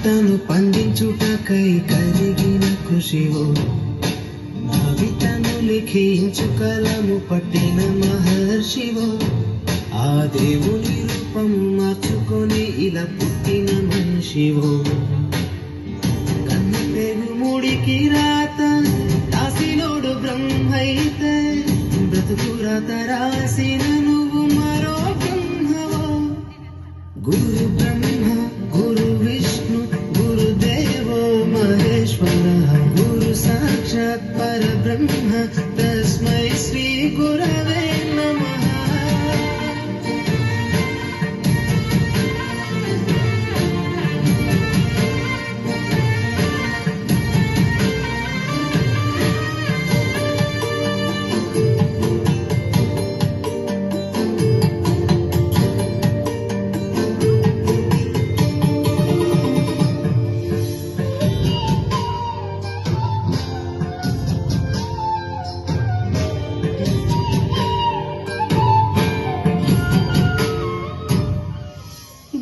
పంటను పండించుటకై కలిగిన కృషివో, నావితను లిఖించు కలము పట్టిన మహర్షివో, ఆ దేవుని రూపము మార్చుకొని ఇలా పుట్టిన మనిషివో. కన్ను పెరుగుముడికి రాత రాసినోడు బ్రహ్మైతే, బ్రతుకు రాత రాసిన నువ్వు మరో బ్రహ్మవో. గురు బ్రహ్మ గురు విష్ణు గురుదేవో మహేశ్వర, గురు సాక్షాత్ పరబ్రహ్మ తస్మై శ్రీ గురవే నమః.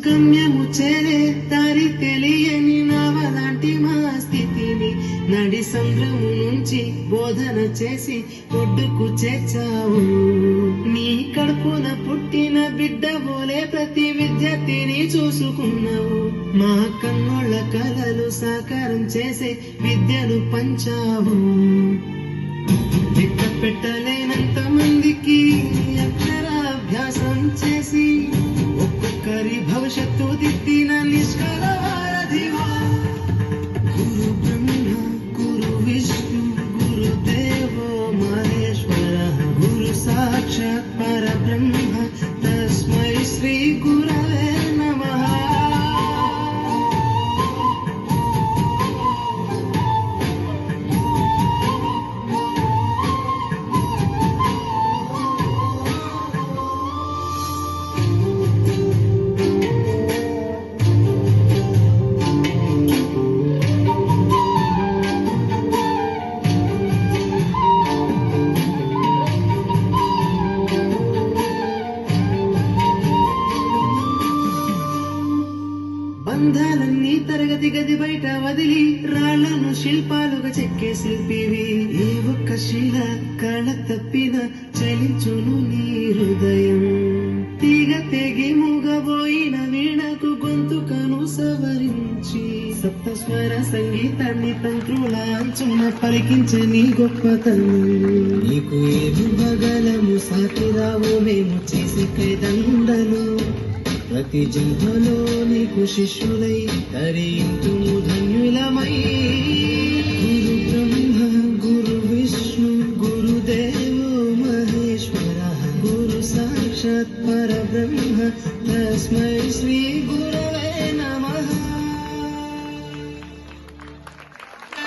గమ్యము చేరే దారి తెలియని నావలాంటి మా స్థితిని నడి సంద్రము నుంచి బోధన చేసి ఒడ్డుకు చేర్చావు. నీ కడుపున పుట్టిన బిడ్డ బోలే ప్రతి విద్యార్థిని చూసుకున్నావు. మా కన్నోళ్ళ కలలు సాకారం చేసే విద్యను పంచావు. లెక్క పెట్టలేనంత మందికి అక్షరాభ్యాసం చేసి ఒక్కొక్కరి భవిష్యత్తు దిద్దిన నిష్కలవారధివా. గురు బ్రహ్మ గురు విష్ణు గురుదేవో మహేశ్వర, గురు సాక్షాత్ పరబ్రహ్మ తస్మై శ్రీ గురవే నమః. బంధాలన్నీ తరగతి గది బయట వదిలి రాళ్లను శిల్పాలుగా చెక్కే శిల్పివి. ఏ ఒక్క శిల కళ తప్పిన చలించును నీ హృదయం. తీగ తెగి మూగబోయిన వీణకు గొంతుకను సవరించి సప్తస్వర సంగీతాన్ని తంత్రుల అంచున పలికించే నీ గొప్పతనం. నీకు ఏమి బగలము సాటిరావు మేము చేసి కైదండలు. ప్రతి జన్మలో నీకు శిష్యులై తరింతుము ధన్యులమై. గురు బ్రహ్మ గురు విష్ణు గురుదేవో మహేశ్వర, గురు సాక్షాత్ పరబ్రహ్మ తస్మై శ్రీ